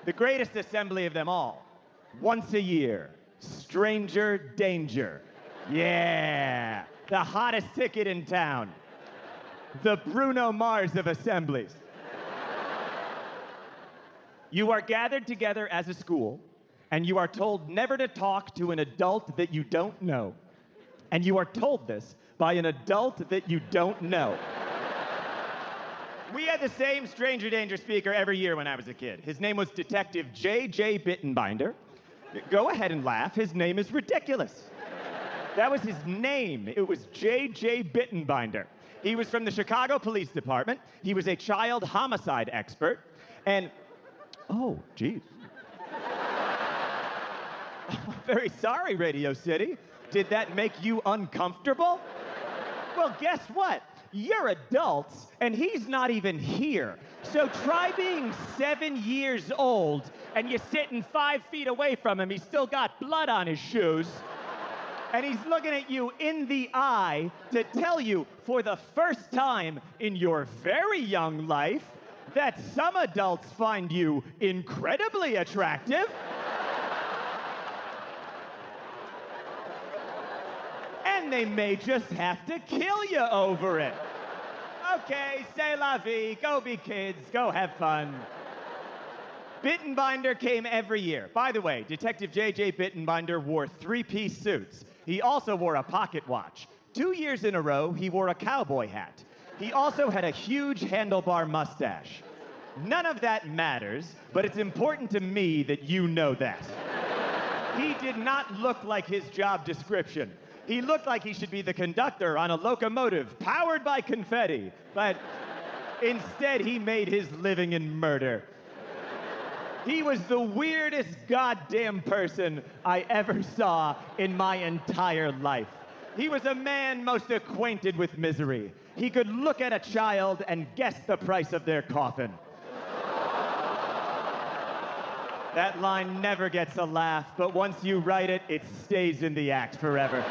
The greatest assembly of them all. Once a year. Stranger danger. Yeah. The hottest ticket in town. The Bruno Mars of assemblies. You are gathered together as a school, and you are told never to talk to an adult that you don't know. And you are told this by an adult that you don't know. We had the same stranger danger speaker every year when I was a kid. His name was Detective J.J. Bittenbinder. Go ahead and laugh. His name is ridiculous. That was his name. It was J.J. Bittenbinder. He was from the Chicago Police Department. He was a child homicide expert. And, oh, geez. I'm very sorry, Radio City. Did that make you uncomfortable? Well, guess what? You're adults, and he's not even here. So try being 7 years old, and you're sitting 5 feet away from him. He's still got blood on his shoes. And he's looking at you in the eye to tell you for the first time in your very young life that some adults find you incredibly attractive. And they may just have to kill you over it. Okay, c'est la vie. Go be kids. Go have fun. Bittenbinder came every year. By the way, Detective J.J. Bittenbinder wore 3-piece suits. He also wore a pocket watch. 2 years in a row, he wore a cowboy hat. He also had a huge handlebar mustache. None of that matters, but it's important to me that you know that. He did not look like his job description. He looked like he should be the conductor on a locomotive powered by confetti, but instead he made his living in murder. He was the weirdest goddamn person I ever saw in my entire life. He was a man most acquainted with misery. He could look at a child and guess the price of their coffin. That line never gets a laugh, but once you write it, it stays in the act forever.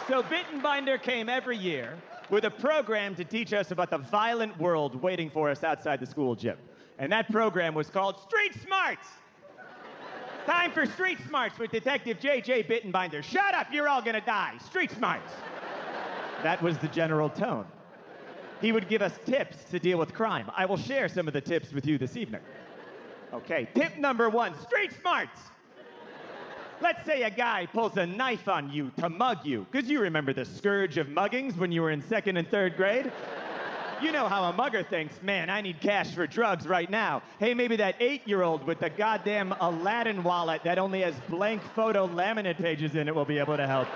So Bittenbinder came every year with a program to teach us about the violent world waiting for us outside the school gym. And that program was called Street Smarts. Time for Street Smarts with Detective J.J. Bittenbinder. Shut up, you're all gonna die. Street Smarts. That was the general tone. He would give us tips to deal with crime. I will share some of the tips with you this evening. Okay, tip number 1, Street Smarts. Let's say a guy pulls a knife on you to mug you, because you remember the scourge of muggings when you were in 2nd and 3rd grade. You know how a mugger thinks, man, I need cash for drugs right now. Hey, maybe that 8-year-old with the goddamn Aladdin wallet that only has blank photo laminate pages in it will be able to help.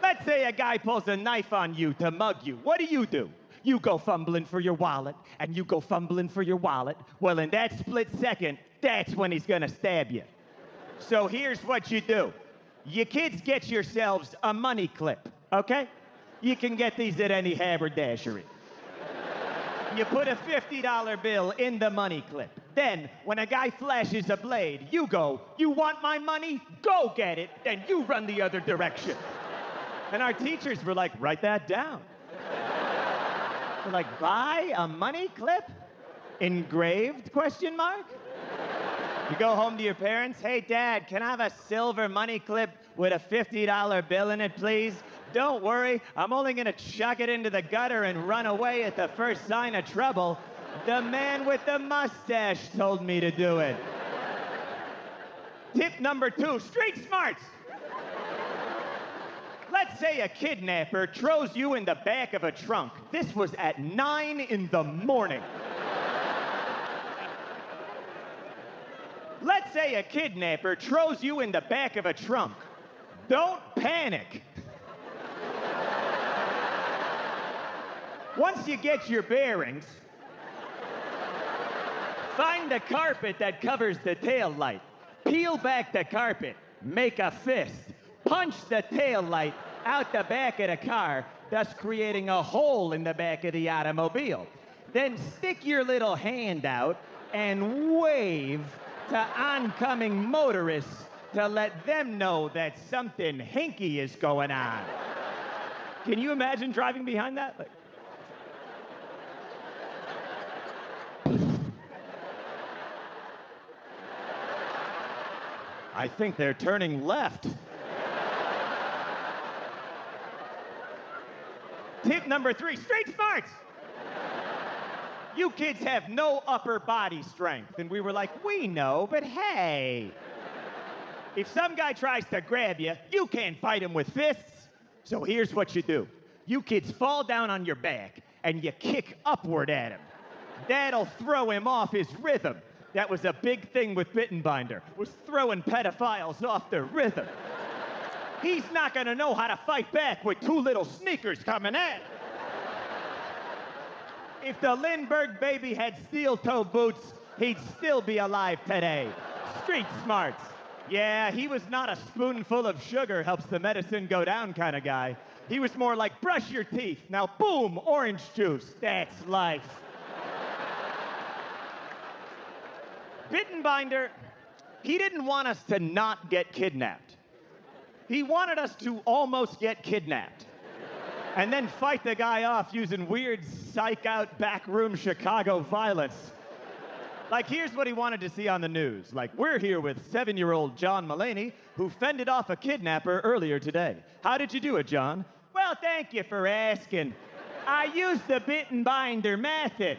Let's say a guy pulls a knife on you to mug you. What do? You go fumbling for your wallet, and you go fumbling for your wallet. Well, in that split second, that's when he's gonna stab you. So here's what you do. You kids get yourselves a money clip, okay? You can get these at any haberdashery. You put a $50 bill in the money clip. Then, when a guy flashes a blade, you go, you want my money? Go get it. Then you run the other direction. And our teachers were like, write that down. We're like, buy a money clip? Engraved, question mark? You go home to your parents, hey, Dad, can I have a silver money clip with a $50 bill in it, please? Don't worry, I'm only gonna chuck it into the gutter and run away at the first sign of trouble. The man with the mustache told me to do it. Tip number 2, Street Smarts. Let's say a kidnapper throws you in the back of a trunk. This was at 9 in the morning. Let's say a kidnapper throws you in the back of a trunk. Don't panic. Once you get your bearings, find the carpet that covers the tail light. Peel back the carpet, make a fist, punch the tail light out the back of the car, thus creating a hole in the back of the automobile. Then stick your little hand out and wave to oncoming motorists to let them know that something hinky is going on. Can you imagine driving behind that? I think they're turning left. Tip number 3, street smarts. You kids have no upper body strength. And we were like, we know, but hey. If some guy tries to grab you, you can't fight him with fists. So here's what you do. You kids fall down on your back and you kick upward at him. That'll throw him off his rhythm. That was a big thing with Bittenbinder, was throwing pedophiles off their rhythm. He's not gonna know how to fight back with 2 little sneakers coming at him. If the Lindbergh baby had steel-toe boots, he'd still be alive today. Street smarts. Yeah, he was not a spoonful of sugar helps the medicine go down kind of guy. He was more like, brush your teeth. Now, boom, orange juice. That's life. Bittenbinder, he didn't want us to not get kidnapped. He wanted us to almost get kidnapped. And then fight the guy off using weird psych-out backroom Chicago violence. Like, here's what he wanted to see on the news. Like, we're here with 7-year-old John Mulaney, who fended off a kidnapper earlier today. How did you do it, John? Well, thank you for asking. I used the Bittenbinder method.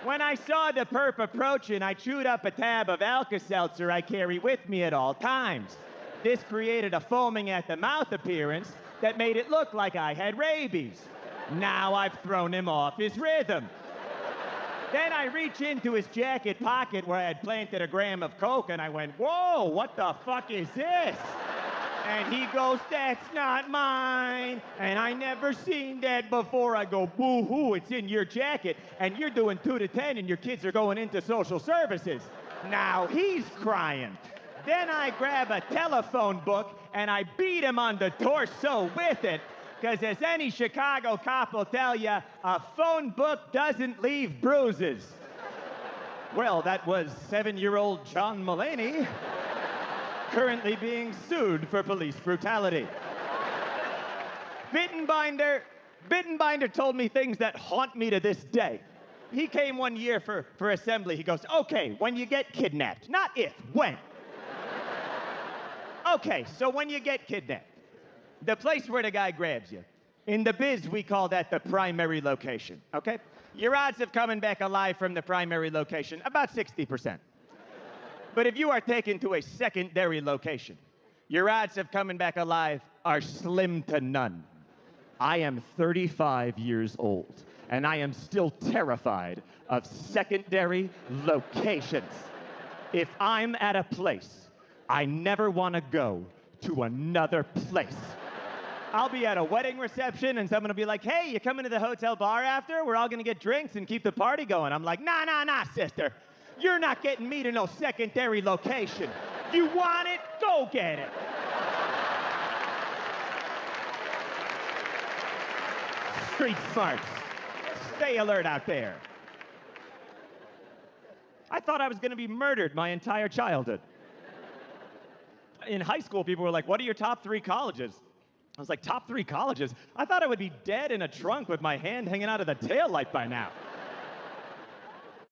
When I saw the perp approaching, I chewed up a tab of Alka-Seltzer I carry with me at all times. This created a foaming at the mouth appearance that made it look like I had rabies. Now I've thrown him off his rhythm. Then I reach into his jacket pocket where I had planted a gram of coke and I went, whoa, what the fuck is this? And he goes, that's not mine. And I never seen that before. I go, boo-hoo, it's in your jacket. And you're doing 2 to 10 and your kids are going into social services. Now he's crying. Then I grab a telephone book and I beat him on the torso with it. Because as any Chicago cop will tell you, a phone book doesn't leave bruises. Well, that was 7-year-old John Mulaney, currently being sued for police brutality. Bittenbinder told me things that haunt me to this day. He came one year for assembly. He goes, okay, when you get kidnapped, not if, when. Okay, so when you get kidnapped, the place where the guy grabs you. In the biz, we call that the primary location, okay? Your odds of coming back alive from the primary location, about 60%. But if you are taken to a secondary location, your odds of coming back alive are slim to none. I am 35 years old, and I am still terrified of secondary locations. If I'm at a place, I never want to go to another place. I'll be at a wedding reception and someone will be like, hey, you coming to the hotel bar after? We're all gonna get drinks and keep the party going. I'm like, nah, sister. You're not getting me to no secondary location. You want it? Go get it. Street smarts. Stay alert out there. I thought I was gonna be murdered my entire childhood. In high school, people were like, what are your top 3 colleges? I was like, top 3 colleges? I thought I would be dead in a trunk with my hand hanging out of the taillight by now.